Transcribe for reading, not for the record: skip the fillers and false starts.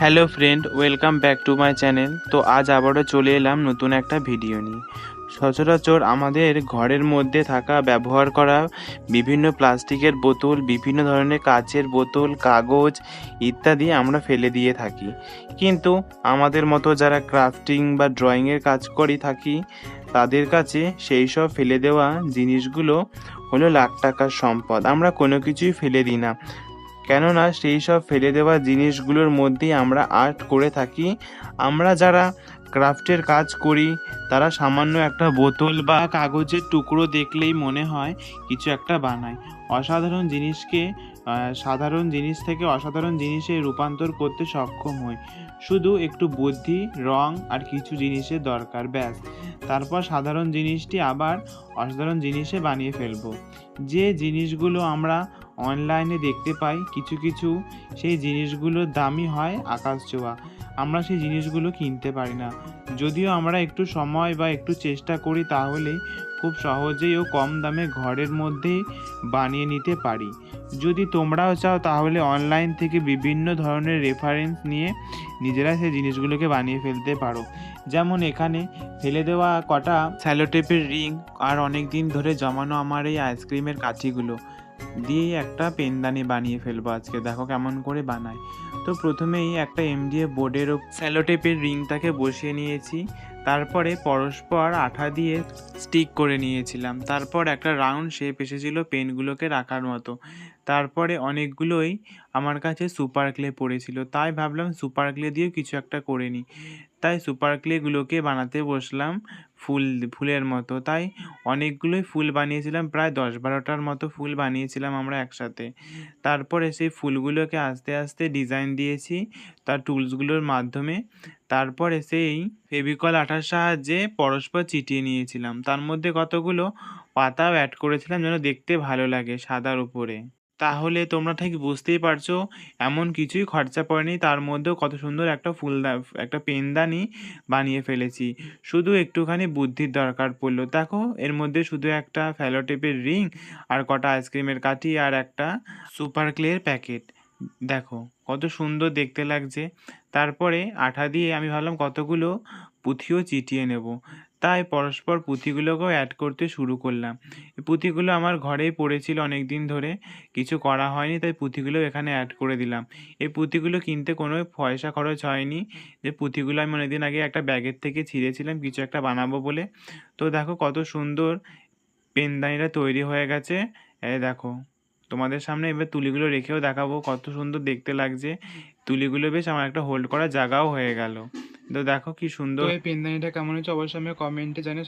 Hello friend, welcome back to my channel. তো আজ আবারও চলে এলাম নতুন একটা ভিডিও নিয়ে। সচরাচর আমাদের ঘরের মধ্যে থাকা ব্যবহার করা বিভিন্ন প্লাস্টিকের বোতল, বিভিন্ন ধরনের কাচের বোতল, কাগজ ইত্যাদি আমরা ফেলে দিয়ে থাকি। কিন্তু আমাদের মতো যারা ক্রাফটিং বা ড্রয়িংয়ের কাজ করে থাকি, তাদের কাছে সেই সব ফেলে দেওয়া জিনিসগুলো হলো লাখ টাকার সম্পদ। আমরা কোনো কিছুই ফেলে দিই না, কেননা সেই সব ফেলে দেওয়া জিনিসগুলোর মধ্যেই আমরা আর্ট করে থাকি। আমরা যারা ক্রাফটের কাজ করি, তারা সামান্য একটা বোতল বা কাগজের টুকরো দেখলেই মনে হয় কিছু একটা বানায়। অসাধারণ জিনিসকে সাধারণ জিনিস থেকে অসাধারণ জিনিসে রূপান্তর করতে সক্ষম হই। শুধু একটু বুদ্ধি, রং আর কিছু জিনিসের দরকার, ব্যাস। তারপর সাধারণ জিনিসটি আবার অসাধারণ জিনিসে বানিয়ে ফেলবো। যে জিনিসগুলো আমরা অনলাইনে দেখতে পাই, কিছু কিছু সেই জিনিসগুলোর দামই হয় আকাশ ছোঁয়া। আমরা সেই জিনিসগুলো কিনতে পারি না। যদিও আমরা একটু সময় বা একটু চেষ্টা করি, তাহলে খুব সহজেই ও কম দামে ঘরের মধ্যেই বানিয়ে নিতে পারি। যদি তোমরাও চাও, তাহলে অনলাইন থেকে বিভিন্ন ধরনের রেফারেন্স নিয়ে নিজেরা সেই জিনিসগুলোকে বানিয়ে ফেলতে পারো। যেমন এখানে ফেলে দেওয়া কটা স্যালোটেপের রিং আর অনেক দিন ধরে জমানো আমার এই আইসক্রিমের কাঠিগুলো দিয়েই একটা পেনদানি বানিয়ে ফেলবো আজকে। দেখো কেমন করে বানাই। তো প্রথমেই একটা এমডিএফ বোর্ডের স্যালোটেপের রিংটাকে বসিয়ে নিয়েছি, তারপরে পরস্পর আঠা দিয়ে স্টিক করে নিয়েছিলাম। তারপর একটা রাউন্ড শেপ এসেছিল পেনগুলোকে রাখার মতো। তারপরে অনেকগুলোই আমার কাছে সুপার ক্লে পড়েছিল, তাই ভাবলাম সুপার ক্লে দিয়েও কিছু একটা করে নিই। তাই সুপার ক্লেগুলোকে বানাতে বসলাম ফুলের মতো। তাই অনেকগুলোই ফুল বানিয়েছিলাম, প্রায় 10-12টার মতো ফুল বানিয়েছিলাম আমরা একসাথে। তারপরে সেই ফুলগুলোকে আস্তে আস্তে ডিজাইন দিয়েছি তার টুলসগুলোর মাধ্যমে। তারপরে সেই ফেভিকল আঠার সাহায্যে পরস্পর চিটিয়ে নিয়েছিলাম। তার মধ্যে কতগুলো পাতাও অ্যাড করেছিলাম যেন দেখতে ভালো লাগে সাদার উপরে। তাহলে তোমরা ঠিক বুঝতেই পারছো, এমন কিছুই খরচা পড়েনি, তার মধ্যেও কত সুন্দর একটা একটা পেনদানি বানিয়ে ফেলেছি। শুধু একটুখানি বুদ্ধির দরকার পড়লো। দেখো, এর মধ্যে শুধু একটা ফেলোটেপের রিং আর কটা আইসক্রিমের কাঠি আর একটা সুপার ক্লের প্যাকেট। দেখো কত সুন্দর দেখতে লাগছে। তারপরে আঠা দিয়ে আমি ভাবলাম কতগুলো পুঁথিও চিটিয়ে নেব। তাই পরস্পর পুঁথিগুলোকেও অ্যাড করতে শুরু করলাম। এই পুঁথিগুলো আমার ঘরেই পড়েছিল অনেক দিন ধরে, কিছু করা হয়নি, তাই পুঁথিগুলো এখানে অ্যাড করে দিলাম। এই পুঁথিগুলো কিনতে কোনো পয়সা খরচ হয়নি। যে পুঁথিগুলো আমি অনেকদিন আগে একটা ব্যাগের থেকে ছিঁড়েছিলাম কিছু একটা বানাবো বলে। তো দেখো কত সুন্দর পেনদানিটা তৈরি হয়ে গেছে। এই দেখো, তোমাদের সামনে এবার তুলিগুলো রেখেও দেখাবো কত সুন্দর দেখতে লাগছে। তুলিগুলো বেশ আমার একটা হোল্ড করার জায়গাও হয়ে গেল। তো দেখো কি সুন্দর। তো এই পেনদানিটা কেমন হচ্ছে অবশ্যই আমি কমেন্টে জানিয়ে